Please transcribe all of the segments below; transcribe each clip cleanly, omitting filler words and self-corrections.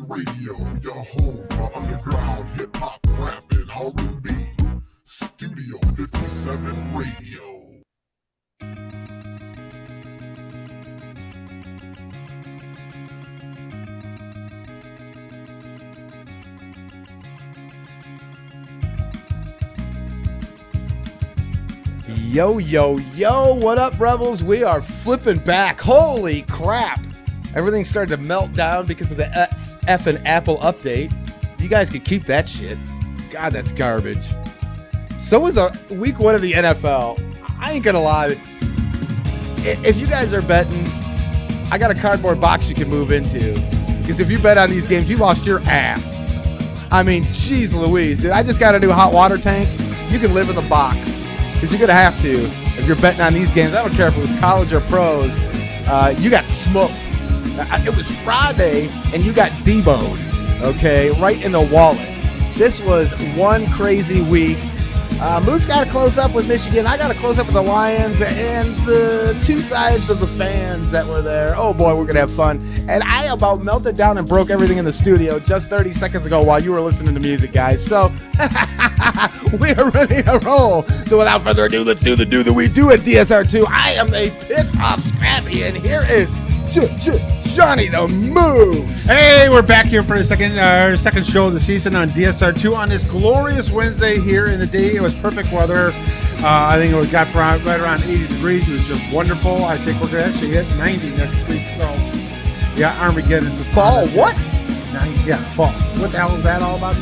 Radio, your home for underground hip-hop, rap, and R&B. Studio 57 Radio. Yo, yo, yo, what up, Rebels? We are flipping back. Holy crap. Everything started to melt down because of the effing Apple update. You guys could keep that shit. God, that's garbage. So was week one of the NFL. I ain't gonna lie. If you guys are betting, I got a cardboard box you can move into. Because if you bet on these games, you lost your ass. I mean, jeez Louise, dude. I just got a new hot water tank. You can live in the box. Because you're going to have to if you're betting on these games. I don't care if it was college or pros. You got smoked. It was Friday, and you got deboed, okay, right in the wallet. This was one crazy week. Moose got to close up with Michigan. I got to close up with the Lions and the two sides of the fans that were there. Oh, boy, we're going to have fun. And I about melted down and broke everything in the studio just 30 seconds ago while you were listening to music, guys. So we are ready to roll. So without further ado, let's do the we do at DSR2. I am a pissed off Scrappy, and here is Johnny the Moose. Hey, we're back here for our second show of the season on DSR2 on this glorious Wednesday here in the day. It was perfect weather. I think it got right around 80 degrees. It was just wonderful. I think we're going to actually hit 90 next week. So, yeah, Armageddon. Fall what? 90, yeah, fall. What the hell is that all about?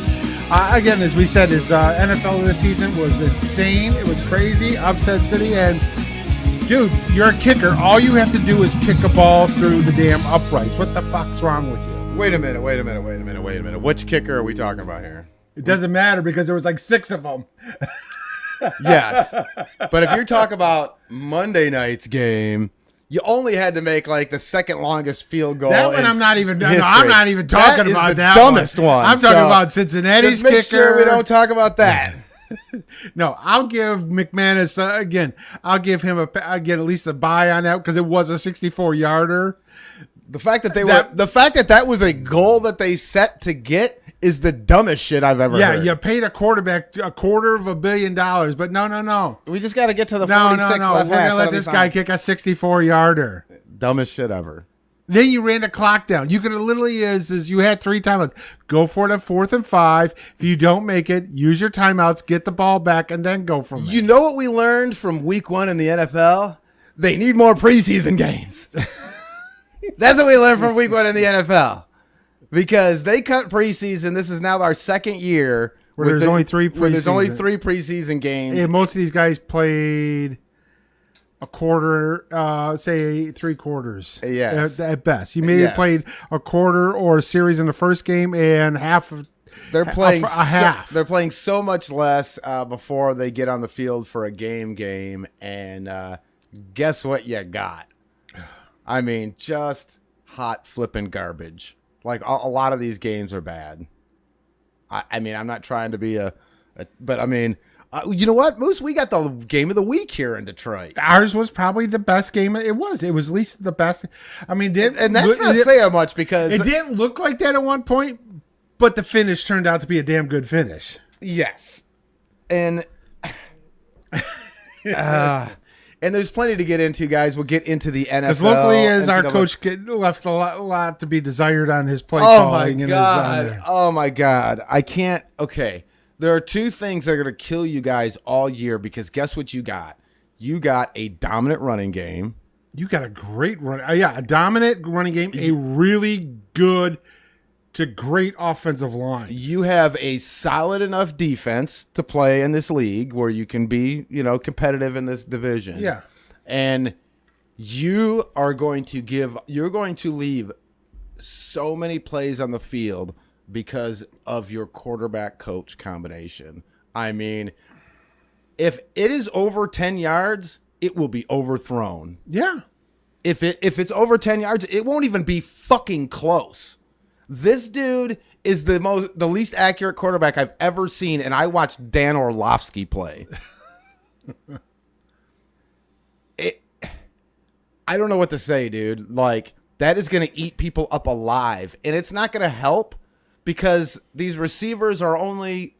Again, as we said, his NFL this season was insane. It was crazy. Upset City. And, dude, you're a kicker. All you have to do is kick a ball through the damn uprights. What the fuck's wrong with you? Wait a minute. Which kicker are we talking about here? It doesn't matter because there was like 6 of them. Yes. But if you're talking about Monday night's game, you only had to make like the second longest field goal. That one I'm not even. History. No, I'm not even talking about that. Dumbest one. I'm talking about Cincinnati's just make kicker. Sure we don't talk about that. No, I'll give McManus again. I'll give him at least a bye on that because it was a 64-yarder. The fact that that was a goal that they set to get is the dumbest shit I've ever heard. Yeah, you paid a quarterback $250 million, but no. We just got to get to the 46 left No. We're going to let this guy kick a 64-yarder. Dumbest shit ever. Then you ran the clock down. You could literally is you had 3 timeouts. Go for it at 4th and 5. If you don't make it, use your timeouts, get the ball back, and then go from there. You know what we learned from week 1 in the NFL? They need more preseason games. That's what we learned from week 1 in the NFL. because they cut preseason. This is now our second year Where there's only three preseason games. Yeah, most of these guys played a quarter, say 3/4. Yes. At best. You may have played a quarter or a series in the first game and half of they're playing a half. They're playing so much less before they get on the field for a game, and guess what you got? I mean, just hot flipping garbage. Like a lot of these games are bad. I mean, I'm not trying to be but I mean, you know what, Moose? We got the game of the week here in Detroit. Ours was probably the best game. It was at least the best. I mean, and that's not saying much because it didn't look like that at one point, but the finish turned out to be a damn good finish. Yes, and and there's plenty to get into, guys. We'll get into the NFL. As locally as our coach left a lot to be desired on his play calling. Oh, my God. Oh, my God. I can't. Okay. There are two things that are going to kill you guys all year because guess what you got? You got a dominant running game. You got a great run. A dominant running game. A really good to great offensive line. You have a solid enough defense to play in this league where you can be, competitive in this division. Yeah. And you're going to leave so many plays on the field because of your quarterback coach combination. I mean, if it is over 10 yards, it will be overthrown. Yeah. If it's over 10 yards, it won't even be fucking close. This dude is the least accurate quarterback I've ever seen, and I watched Dan Orlovsky play. I don't know what to say, dude. Like, that is going to eat people up alive, and it's not going to help because these receivers are only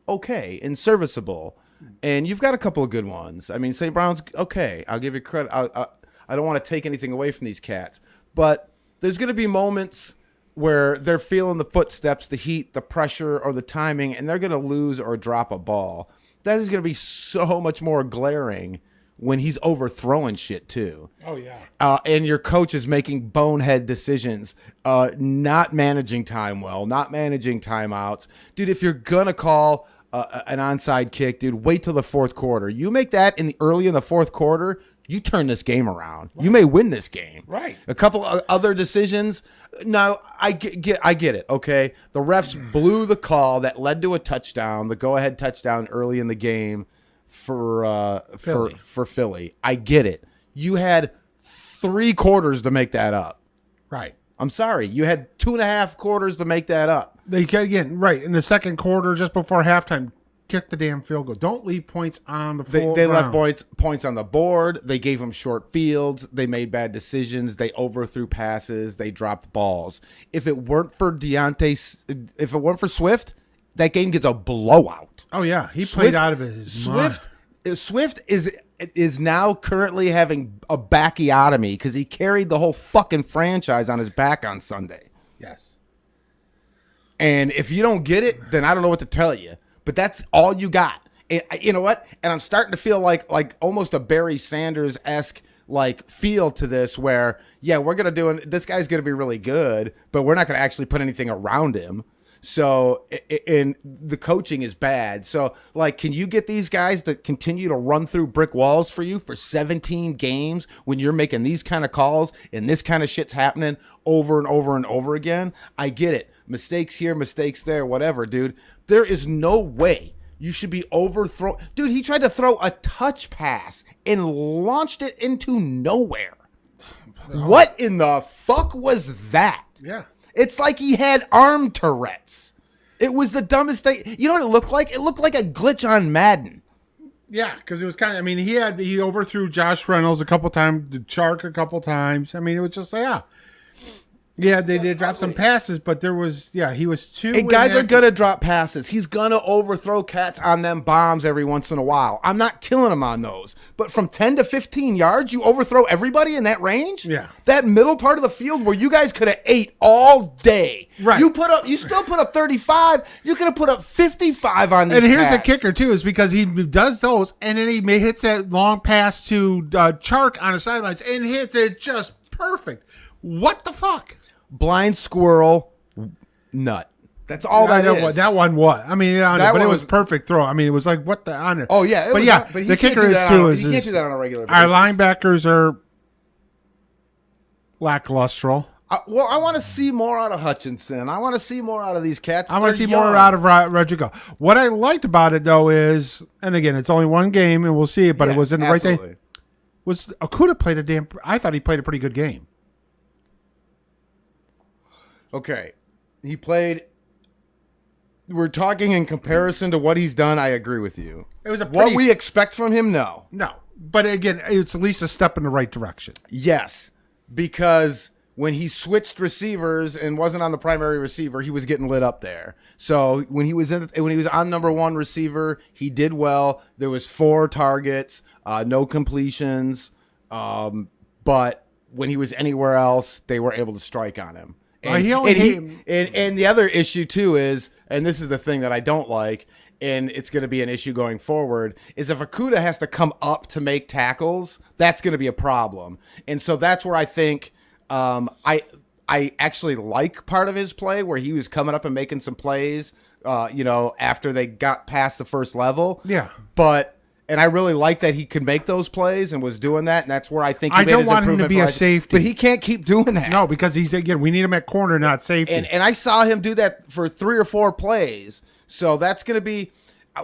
okay and serviceable, and you've got a couple of good ones. I mean, St. Brown's okay. I'll give you credit. I don't want to take anything away from these cats, but there's going to be moments where they're feeling the footsteps, the heat, the pressure, or the timing, and they're going to lose or drop a ball. That is going to be so much more glaring when he's overthrowing shit too. Oh, yeah. And your coach is making bonehead decisions, not managing time well, not managing timeouts. Dude, if you're going to call an onside kick, dude, wait till the fourth quarter. You make that early in the fourth quarter, you turn this game around. Right. You may win this game. Right. A couple of other decisions. No, I get it. Okay. The refs blew the call that led to a touchdown, the go-ahead touchdown early in the game for Philly. I get it. You had 3 quarters to make that up. Right. I'm sorry. You had 2.5 quarters to make that up. They again, right in the second quarter, just before halftime, kick the damn field goal. Don't leave points on the floor. They left points on the board. They gave them short fields. They made bad decisions. They overthrew passes. They dropped balls. If it weren't for if it weren't for Swift, that game gets a blowout. Oh yeah, he played out of his mind. Swift is now currently having a backiotomy because he carried the whole fucking franchise on his back on Sunday. Yes. And if you don't get it, then I don't know what to tell you. But that's all you got. And you know what? And I'm starting to feel like almost a Barry Sanders-esque feel to this where, yeah, we're going to do it. This guy's going to be really good, but we're not going to actually put anything around him. So, and the coaching is bad. So, can you get these guys that continue to run through brick walls for you for 17 games when you're making these kind of calls and this kind of shit's happening over and over and over again? I get it. Mistakes here, mistakes there, whatever, dude. There is no way you should be overthrown. Dude, he tried to throw a touch pass and launched it into nowhere. What in the fuck was that? Yeah. It's like he had arm Tourette's. It was the dumbest thing. You know what it looked like? It looked like a glitch on Madden. Yeah, because it was kind of, he overthrew Josh Reynolds a couple times, Chark a couple times. It was just Yeah, they did drop some passes, but he was too. And guys are going to drop passes. He's going to overthrow cats on them bombs every once in a while. I'm not killing him on those. But from 10 to 15 yards, you overthrow everybody in that range? Yeah. That middle part of the field where you guys could have ate all day. Right. You still put up 35. You could have put up 55 on these And here's cats. the kicker, too, is because he does those, and then he hits that long pass to Chark on the sidelines, and hits it just perfect. What the fuck? Blind squirrel, nut. That's all that is. That one was. I mean, but it was perfect throw. I mean, it was like, what the honor? Oh, yeah. But the kicker is, too, is you can't do that on a regular basis. Our linebackers are lackluster. Well, I want to see more out of Hutchinson. I want to see more out of these cats. I want to see more out of Rodrigo. What I liked about it, though, is, and again, it's only one game, and we'll see it, but it was in the right thing. Okudah played I thought he played a pretty good game. Okay. He played. We're talking in comparison to what he's done. I agree with you. It was what we expect from him. No. But again, it's at least a step in the right direction. Yes, because when he switched receivers and wasn't on the primary receiver, he was getting lit up there. So when he was on number one receiver, he did well. There was 4 targets, no completions, but when he was anywhere else, they were able to strike on him. And the other issue too is, and this is the thing that I don't like, and it's going to be an issue going forward, is if Okudah has to come up to make tackles, that's going to be a problem. And so that's where I think I actually like part of his play where he was coming up and making some plays, after they got past the first level. Yeah. And I really like that he could make those plays and was doing that, and that's where I think he I made don't his want him to improvement. be a safety. But he can't keep doing that. No, because we need him at corner, not safety. And I saw him do that for 3 or 4 plays. So that's going to be,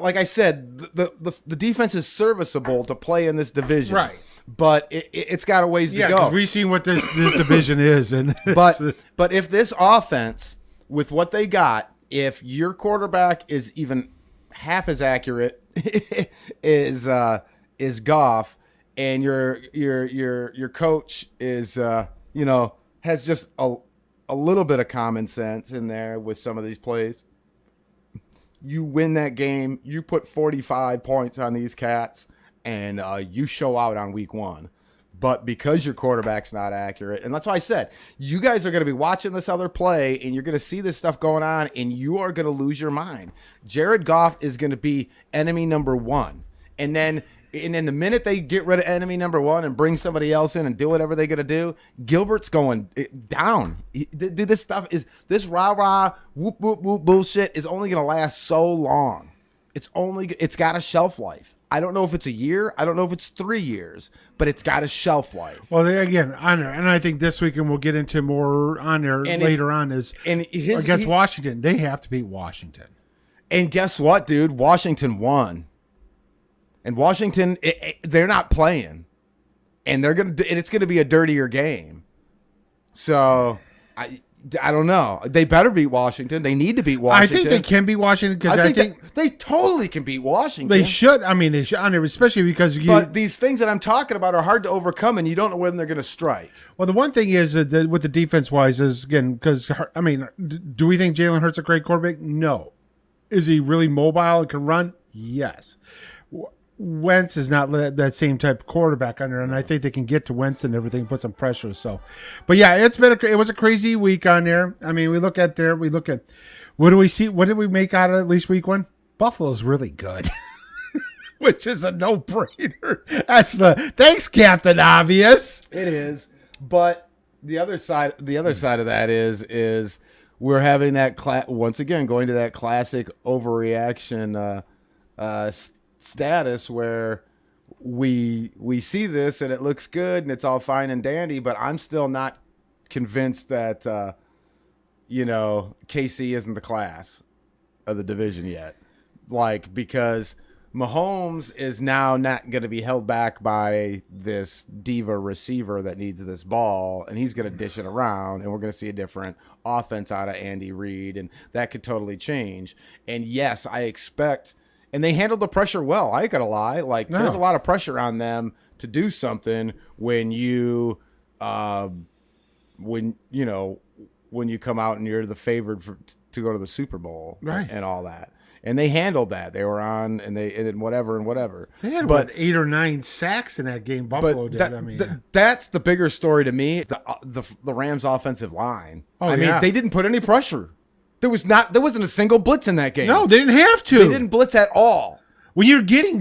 like I said, the defense is serviceable to play in this division. Right. But it's got a ways to go. Because we've seen what this division is. But if this offense, with what they got, if your quarterback is even half as accurate is Goff, and your coach is has just a little bit of common sense in there with some of these plays, you win that game. You put 45 points on these cats, and you show out on week 1. But because your quarterback's not accurate, and that's why I said, you guys are going to be watching this other play, and you're going to see this stuff going on, and you are going to lose your mind. Jared Goff is going to be enemy number 1. And then the minute they get rid of enemy number 1 and bring somebody else in and do whatever they're going to do, Gilbert's going down. Dude, this rah-rah, whoop-whoop-whoop bullshit is only going to last so long. It's got a shelf life. I don't know if it's a year. I don't know if it's 3 years, but it's got a shelf life. Well, again, on there, and I think this weekend we'll get into more on there later on. Against Washington, they have to beat Washington. And guess what, dude? Washington won, and Washington they're not playing, and it's gonna be a dirtier game. So I don't know. They better beat Washington. They need to beat Washington. I think they can beat Washington because I think they totally can beat Washington. They should. I mean, they should, especially because But these things that I'm talking about are hard to overcome, and you don't know when they're going to strike. Well, the one thing is that with the defense wise is, again, because do we think Jalen Hurts a great quarterback? No. Is he really mobile and can run? Yes. Wentz is not that same type of quarterback on there, and I think they can get to Wentz and everything, put some pressure. So, but yeah, it was a crazy week on there. I mean, we look at what do we see? What did we make out of at least week 1? Buffalo's really good, which is a no-brainer. Thanks, Captain Obvious. It is, but the other side of that is we're having that once again going to that classic overreaction status where we see this and it looks good and it's all fine and dandy, but I'm still not convinced that KC isn't the class of the division yet. Because Mahomes is now not going to be held back by this diva receiver that needs this ball, and he's going to dish it around, and we're going to see a different offense out of Andy Reid, and that could totally change. And yes, I expect. And they handled the pressure well. I ain't gonna lie. There's a lot of pressure on them to do something when you come out and you're the favored to go to the Super Bowl, right, and all that. And they handled that. They were on, and then whatever. They had 8 or 9 sacks in that game. Buffalo did. That's the bigger story to me. The Rams' offensive line. Oh, I mean, they didn't put any pressure. There wasn't a single blitz in that game. No, they didn't have to. They didn't blitz at all. When you're getting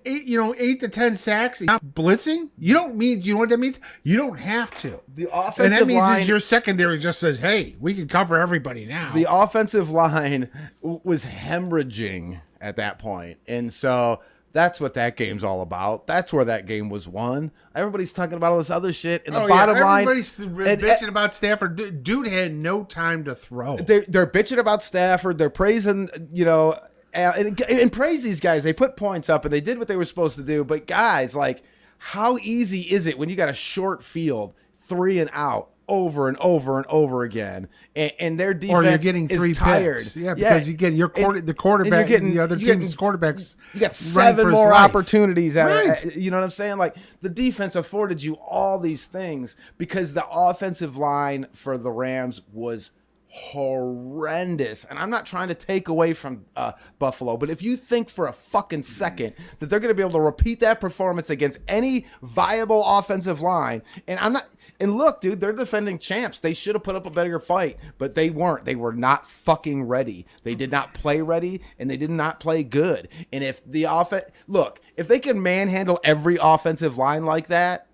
8 to 10 sacks, and not blitzing, you know what that means? You don't have to. The offensive And that means line, is your secondary just says, hey, we can cover everybody now. the offensive line was hemorrhaging at that point. And so that's what that game's all about. That's where that game was won. Everybody's talking about all this other shit. And the bottom line, everybody's bitching about Stafford. Dude had no time to throw. they're bitching about Stafford. They're praising, and praise these guys. They put points up and they did what they were supposed to do. But guys, like, how easy is it when you got a short field, 3 and out, over and over and over again, and their defense or you're getting is 3 tired? picks. Yeah, because you get the quarterback, the other team's quarterbacks. You got 7 more life. opportunities. Right. You know what I'm saying? Like, the defense afforded you all these things because the offensive line for the Rams was horrendous. And I'm not trying to take away from Buffalo, but if you think for a fucking second that they're going to be able to repeat that performance against any viable offensive line, and look, dude, they're defending champs. They should have put up a better fight, but they weren't. They were not fucking ready. They did not play ready, and they did not play good. And if if they can manhandle every offensive line like that,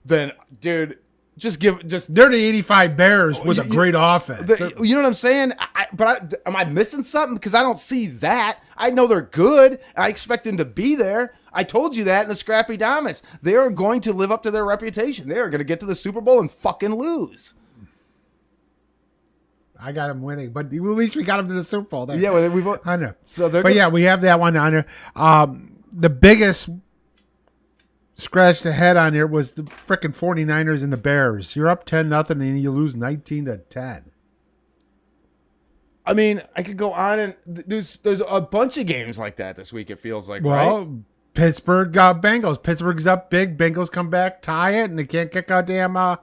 then, dude, they're the 85 Bears with a great offense. You know what I'm saying? Am I missing something? Because I don't see that. I know they're good. I expect them to be there. I told you that in the Scrappy Damas. They are going to live up to their reputation. They are going to get to the Super Bowl and fucking lose. I got them winning, but at least we got them to the Super Bowl. There. Yeah, well, I know. So yeah, we have that one on there. The biggest scratch the head on there was the frickin' 49ers and the Bears. You're up 10-0 and you lose 19-10. I mean, I could go on, and there's a bunch of games like that this week, it feels like, well, right? Pittsburgh got Bengals. Pittsburgh's up big. Bengals come back, tie it, and they can't kick a damn a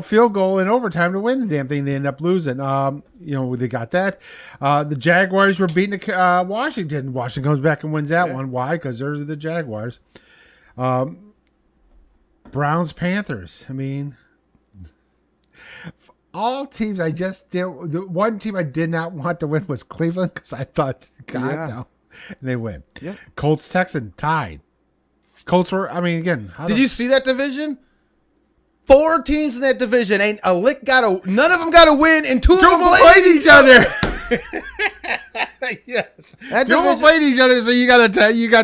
field goal in overtime to win the damn thing. They end up losing. They got that. The Jaguars were beating Washington. Washington comes back and wins that one. Why? Because they're the Jaguars. Browns, Panthers. I mean, all teams I just did. The one team I did not want to win was Cleveland because I thought, no. And they win. Yep. Colts, Texans tied. Colts were, again. Did you see that division? 4 teams in that division. Ain't a lick none of them got a win, and two of them played each other. Yes. Two of them played each other, so you got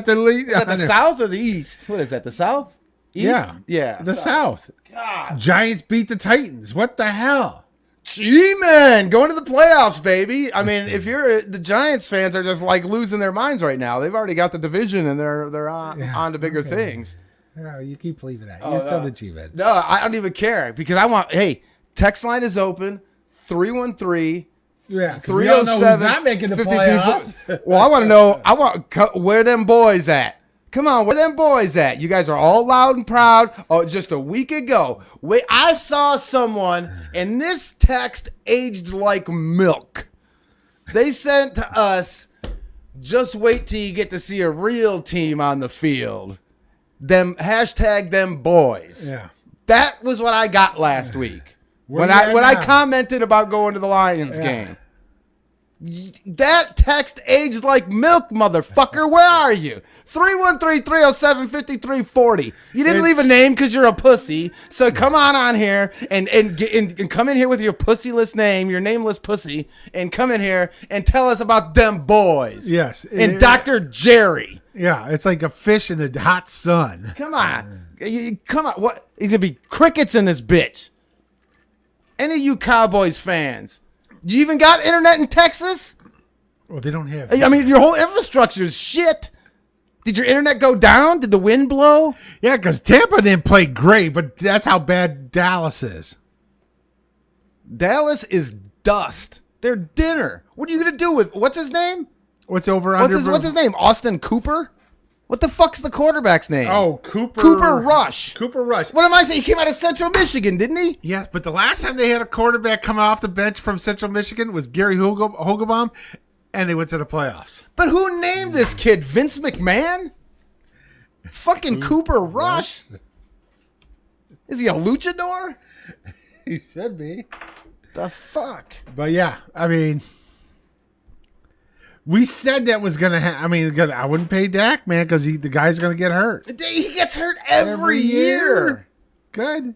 the lead. Is that the South or the East? What is that, the South? East? Yeah. The South. God. Giants beat the Titans. What the hell? G-Man, going to the playoffs, baby. I mean, if you're the Giants fans are just like losing their minds right now. They've already got the division and they're on to bigger things. No, you keep believing that. You're so the G-Man. No, I don't even care because text line is open 313 307 not making the playoffs. Well, I want to know where them boys at. Come on, where them boys at? You guys are all loud and proud. Oh, just a week ago, I saw someone, and this text aged like milk. They sent to us, just wait till you get to see a real team on the field. Them boys. Yeah. That was what I got last week. When I commented about going to the Lions game. That text aged like milk, motherfucker. Where are you? 313-307-5340. You didn't leave a name because you're a pussy. So come on here and come in here with your pussyless name, your nameless pussy, and come in here and tell us about them boys. Yes. And Dr. Jerry. Yeah, it's like a fish in the hot sun. Come on. What? It's going to be crickets in this bitch. Any of you Cowboys fans? You even got internet in Texas? Well, they don't have. Your whole infrastructure is shit. Did your internet go down? Did the wind blow? Yeah, because Tampa didn't play great, but that's how bad Dallas is. Dallas is dust. They're dinner. What are you going to do with, what's his name? What's his name? Austin Cooper? What the fuck's the quarterback's name? Oh, Cooper Rush. Cooper Rush. What am I saying? He came out of Central Michigan, didn't he? Yes, but the last time they had a quarterback come off the bench from Central Michigan was Gary Hogebaum, and they went to the playoffs. But who named this kid? Vince McMahon? Fucking Cooper Rush? Is he a luchador? He should be. The fuck? But yeah, We said that was going to happen. I mean, I wouldn't pay Dak, man, because the guy's going to get hurt. He gets hurt every year. Good.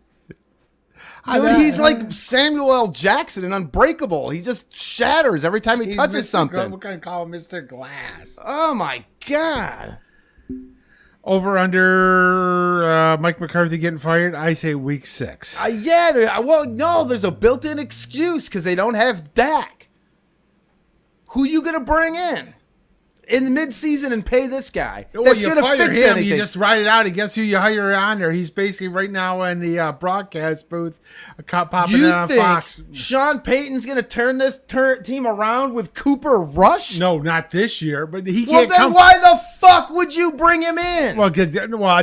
Dude, he's like Samuel L. Jackson and Unbreakable. He just shatters every time he touches something. We're going to call him Mr. Glass. Oh, my God. Over under Mike McCarthy getting fired, I say week 6. Yeah. Well, no, there's a built-in excuse because they don't have Dak. Who you going to bring in the midseason and pay this guy? That's going to fix him. Anything. You just write it out. And guess who you hire on there? He's basically right now in the broadcast booth, popping on Fox. Sean Payton's going to turn this team around with Cooper Rush? No, not this year. But he can't. Well, then why the fuck would you bring him in? Well,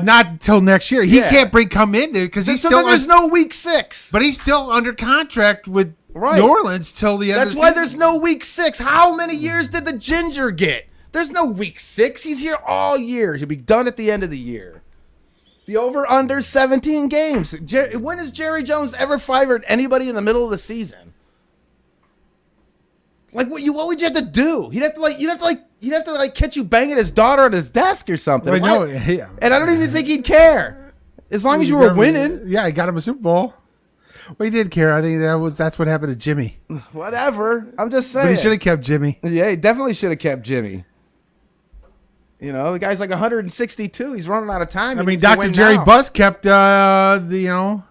not until next year. He can't come in because he's still. There's no week 6. But he's still under contract with New Orleans till the end. That's why there's no week 6. How many years did the Ginger get? There's no week 6. He's here all year. He'll be done at the end of the year. The over-under 17 games. When has Jerry Jones ever fired anybody in the middle of the season? Like, what would you have to do? He'd have to catch you banging his daughter at his desk or something. And I don't even think he'd care. As long as you were winning. Yeah, he got him a Super Bowl. Well, he did care. I think that's what happened to Jimmy. Whatever. I'm just saying. But he should have kept Jimmy. Yeah, he definitely should have kept Jimmy. You know, the guy's like 162. He's running out of time. I mean, Dr. Jerry Buss kept, Phil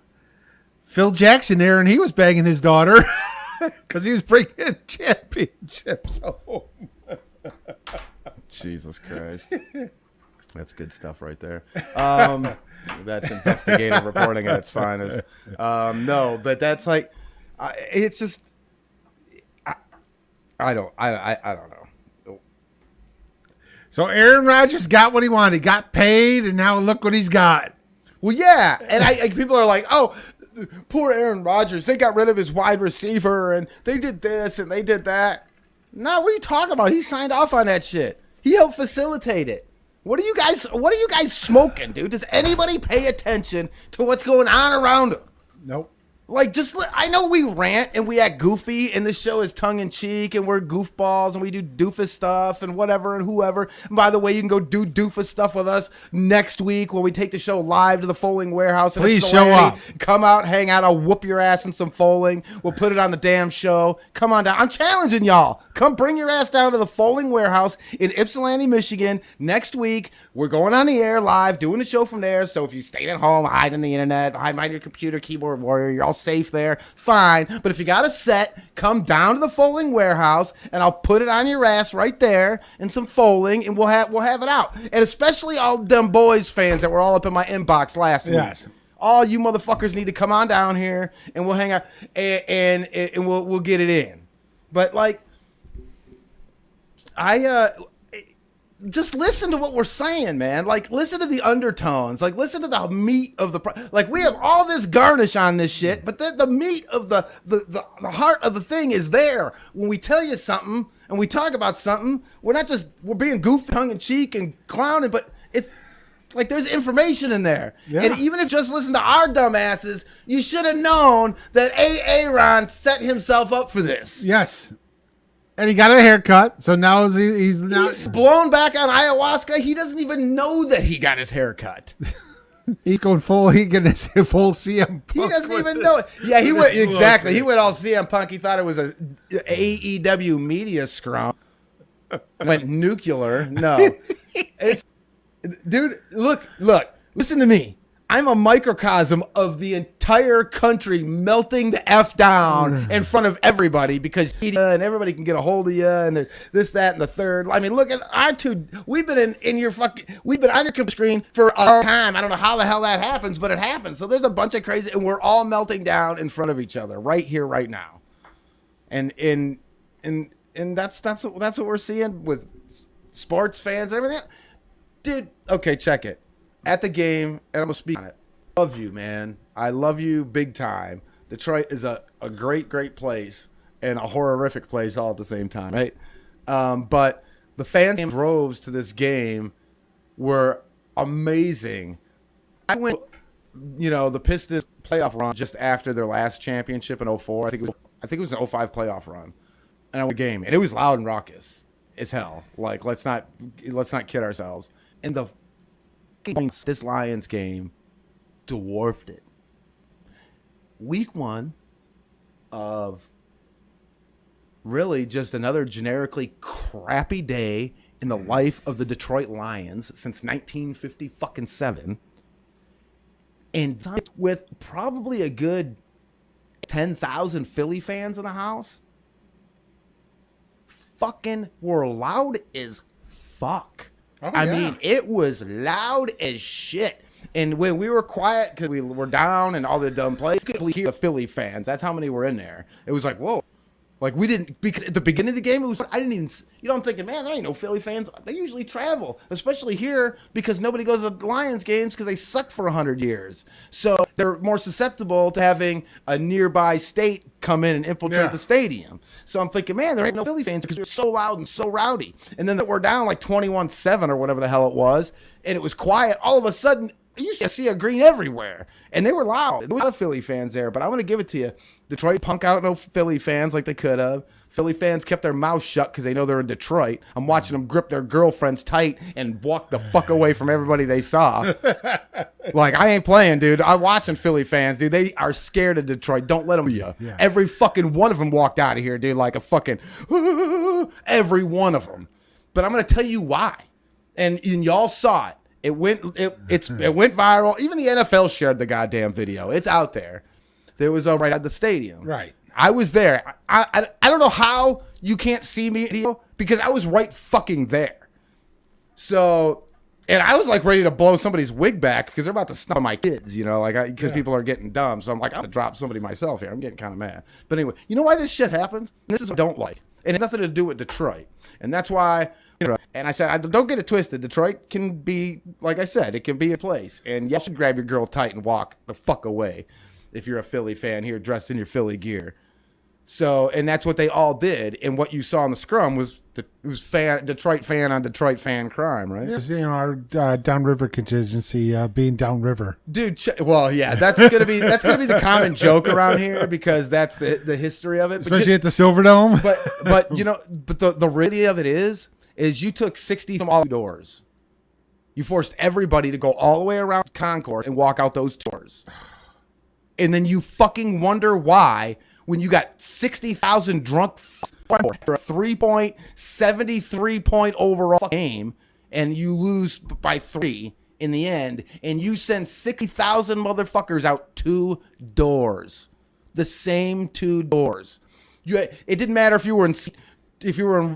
Jackson there, and he was banging his daughter because he was bringing championships home. Jesus Christ. That's good stuff right there. That's investigative reporting at its finest. No, but that's like, it's just, I don't know. So Aaron Rodgers got what he wanted. He got paid, and now look what he's got. Well, yeah, and people are like, oh, poor Aaron Rodgers. They got rid of his wide receiver, and they did this, and they did that. No, what are you talking about? He signed off on that shit. He helped facilitate it. What are you guys smoking, dude? Does anybody pay attention to what's going on around them? Nope. Like, I know we rant and we act goofy, and this show is tongue-in-cheek, and we're goofballs, and we do doofus stuff, and whatever, and whoever. And by the way, you can go do doofus stuff with us next week when we take the show live to the Foaling Warehouse. Please show up. Come out, hang out. I'll whoop your ass in some foaling. We'll put it on the damn show. Come on down. I'm challenging y'all. Come bring your ass down to the Foaling Warehouse in Ypsilanti, Michigan next week. We're going on the air live, doing the show from there. So if you stay at home, hide on the internet, hide behind your computer, keyboard warrior, you're all safe there. Fine. But if you got a set, come down to the Foaling Warehouse, and I'll put it on your ass right there in some foaling, and we'll have it out. And especially all them boys fans that were all up in my inbox last week. All you motherfuckers need to come on down here, and we'll hang out, and we'll get it in. But like, just listen to what we're saying, man. Like, listen to the undertones. Like, listen to the meat of the... Like, we have all this garnish on this shit, but the meat of the heart of the thing is there. When we tell you something and we talk about something, we're being goofy, tongue-in-cheek and clowning, but it's like there's information in there. Yeah. And even if you just listen to our dumbasses, you should have known that Aaron set himself up for this. Yes. And he got a haircut, so now he's blown back on ayahuasca. He doesn't even know that he got his haircut. He's going full. He getting his full CM Punk. He doesn't even know it. Yeah, he went exactly. He went all CM Punk. He thought it was a AEW media scrum. Went nuclear. No, dude. Look. Listen to me. I'm a microcosm of the entire country melting the F down in front of everybody because and everybody can get a hold of you and there's this, that, and the third. I mean, look at our two. We've been we've been on your computer screen for a long time. I don't know how the hell that happens, but it happens. So there's a bunch of crazy, and we're all melting down in front of each other right here, right now. And that's what we're seeing with sports fans and everything. Dude, okay, check it. At the game, and I'm going to speak on it. I love you, man. I love you big time. Detroit is a great, great place and a horrific place all at the same time, right? But the fans in droves to this game were amazing. I went, the Pistons playoff run just after their last championship in 2004. I think it was an 2005 playoff run. And I went to the game, and it was loud and raucous. as hell. Like, let's not kid ourselves. And this Lions game dwarfed it. Week 1 of really just another generically crappy day in the life of the Detroit Lions since 1957, and with probably a good 10,000 Philly fans in the house, fucking were loud as fuck. Oh, I yeah. mean, it was loud as shit. And when we were quiet because we were down and all the dumb plays, you could hear the Philly fans. That's how many were in there. It was like, whoa. Like, we didn't, because at the beginning of the game, it was, I didn't even, I'm thinking, man, there ain't no Philly fans. They usually travel, especially here, because nobody goes to Lions games because they sucked for 100 years. So they're more susceptible to having a nearby state come in and infiltrate the stadium. So I'm thinking, man, there ain't no Philly fans because they're so loud and so rowdy. And then we're down like 21-7 or whatever the hell it was, and it was quiet. All of a sudden, you see a green everywhere, and they were loud. There were a lot of Philly fans there, but I'm going to give it to you. Detroit punk out no Philly fans like they could have. Philly fans kept their mouths shut because they know they're in Detroit. I'm watching them grip their girlfriends tight and walk the fuck away from everybody they saw. Like, I ain't playing, dude. I'm watching Philly fans, dude. They are scared of Detroit. Don't let them. Yeah. Every fucking one of them walked out of here, dude, like a fucking every one of them. But I'm going to tell you why. And y'all saw it. It went viral. Even the NFL shared the goddamn video. It's out there. There was right at the stadium. Right. I was there. I don't know how you can't see me because I was right fucking there. So, and I was like ready to blow somebody's wig back because they're about to snub my kids, you know, like because people are getting dumb. So I'm like, I'm gonna drop somebody myself here. I'm getting kind of mad. But anyway, you know why this shit happens? This is what I don't like, and it's nothing to do with Detroit, and that's why. And I said, don't get it twisted. Detroit can be, like I said, it can be a place. And you should grab your girl tight and walk the fuck away if you're a Philly fan here dressed in your Philly gear. So, and that's what they all did. And what you saw in the scrum was Detroit fan on Detroit fan crime, right? Yes, you know, our downriver contingency being downriver. Dude, well, yeah, that's gonna be the common joke around here because that's the history of it. Especially at the Silverdome. But you know, but the reality of it is you took 60 from all doors. You forced everybody to go all the way around Concourse and walk out those doors. And then you fucking wonder why, when you got 60,000 drunk after a 3.73 point overall game, and you lose by 3 in the end, and you send 60,000 motherfuckers out 2 doors. The same 2 doors. It didn't matter if you were in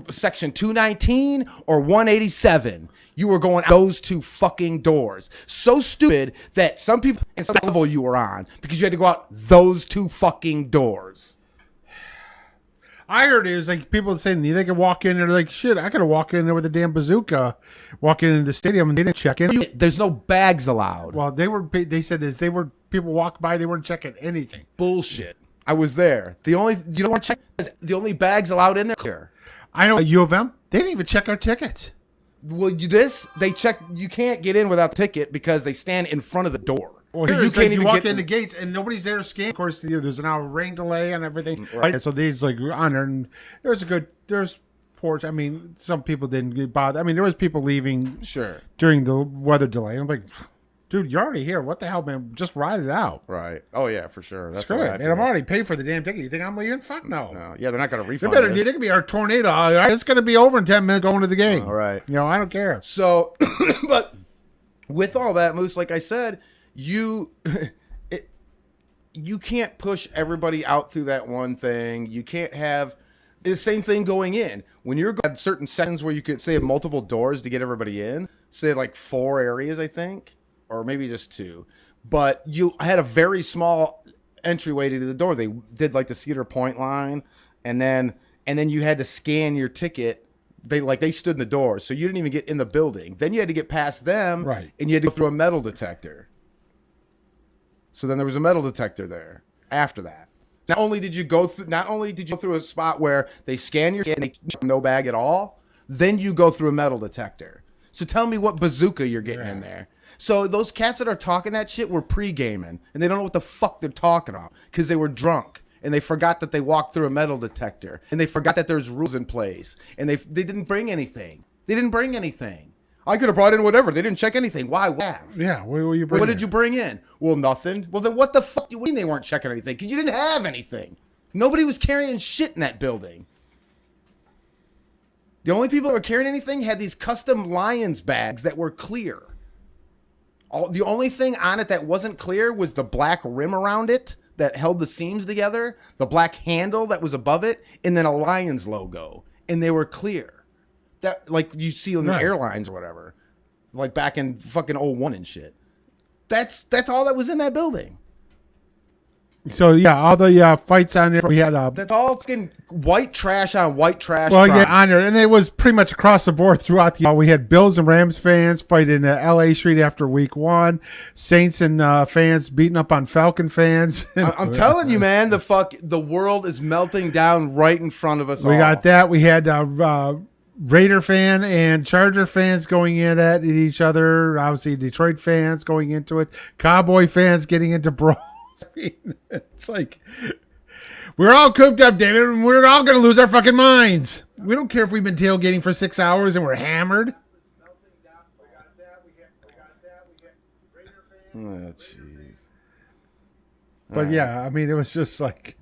section 219 or 187, you were going out those 2 fucking doors. So stupid that some people in some level you were on because you had to go out those 2 fucking doors. I heard it was like people saying they could walk in there like, shit, I could have walked in there with a damn bazooka, walking into the stadium and they didn't check in. There's no bags allowed. Well, they said people walk by, they weren't checking anything. Bullshit. I was there. The only bags allowed in there. I know at U of M, they didn't even check our tickets. Well, they check. You can't get in without the ticket because they stand in front of the door. Well, you can't like even walk in the gates and nobody's there to scan. Of course, there's an hour rain delay and everything. Right. So these like on there, and there's porch. I mean, some people didn't get bothered. I mean, there was people leaving during the weather delay. I'm like, dude, you're already here. What the hell, man? Just ride it out. Right. Oh, yeah, for sure. That's Screw it, man. I'm already paid for the damn ticket. You think I'm leaving? Fuck no. No. Yeah, they're not going to refund They could be our tornado. All right, it's going to be over in 10 minutes going to the game. All right. You know, I don't care. So, but with all that, Moose, like I said, you can't push everybody out through that one thing. You can't have the same thing going in. When you're at certain sections where you could say have multiple doors to get everybody in, say like 4 areas, I think. Or maybe just 2, but you had a very small entryway to the door. They did like the Cedar Point line, and then you had to scan your ticket. They stood in the door, so you didn't even get in the building. Then you had to get past them, right? And you had to go through a metal detector. So then there was a metal detector there. After that, not only did you go through a spot where they scan your ticket and they no bag at all, then you go through a metal detector. So tell me what bazooka you're getting in there. So those cats that are talking that shit were pre-gaming, and they don't know what the fuck they're talking about because they were drunk and they forgot that they walked through a metal detector, and they forgot that there's rules in place, and they didn't bring anything. They didn't bring anything. I could have brought in whatever. They didn't check anything. Why? Yeah, what were you bringing? What did you bring in? Well, nothing. Well, then what the fuck do you mean they weren't checking anything? Because you didn't have anything. Nobody was carrying shit in that building. The only people that were carrying anything had these custom Lions bags that were clear. The only thing on it that wasn't clear was the black rim around it that held the seams together, the black handle that was above it, and then a Lions logo. And they were clear. That, like you see on the airlines or whatever. Like back in fucking 01 and shit. That's all that was in that building. So, yeah, all the fights on there, we had... That's all fucking white trash on white trash. Well, yeah, on there. And it was pretty much across the board throughout the... we had Bills and Rams fans fighting L.A. Street after week 1. Saints and fans beating up on Falcon fans. I'm telling you, man, the world is melting down right in front of us all. We got that. We had Raider fan and Charger fans going in at each other. Obviously, Detroit fans going into it. Cowboy fans getting into brawls. I mean, it's like we're all cooped up, David, and we're all going to lose our fucking minds. We don't care if we've been tailgating for 6 hours and we're hammered. Oh, jeez. But yeah, I mean, it was just like,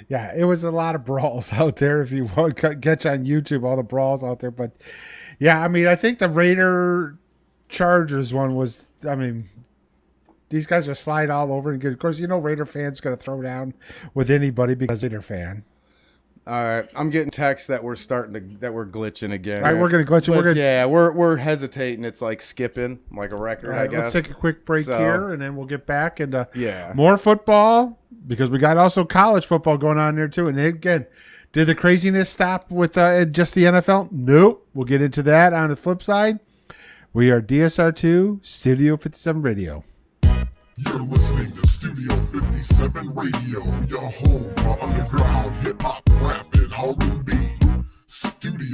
yeah, it was a lot of brawls out there. If you want to catch on YouTube, all the brawls out there. But yeah, I mean, I think the Raider Chargers one was, I mean, these guys are slide all over. And of course, you know, Raider fans going to throw down with anybody because they're a fan. All right, I'm getting texts that we're glitching again. All right, we're going to glitch. We're hesitating. It's like skipping, like a record, right, I guess. Let's take a quick break here, and then we'll get back into more football, because we got also college football going on there too. And again, did the craziness stop with just the NFL? Nope. We'll get into that on the flip side. We are DSR2 Studio 57 Radio. You're listening to Studio 57 Radio, your home for underground hip-hop, rap, and R&B. Studio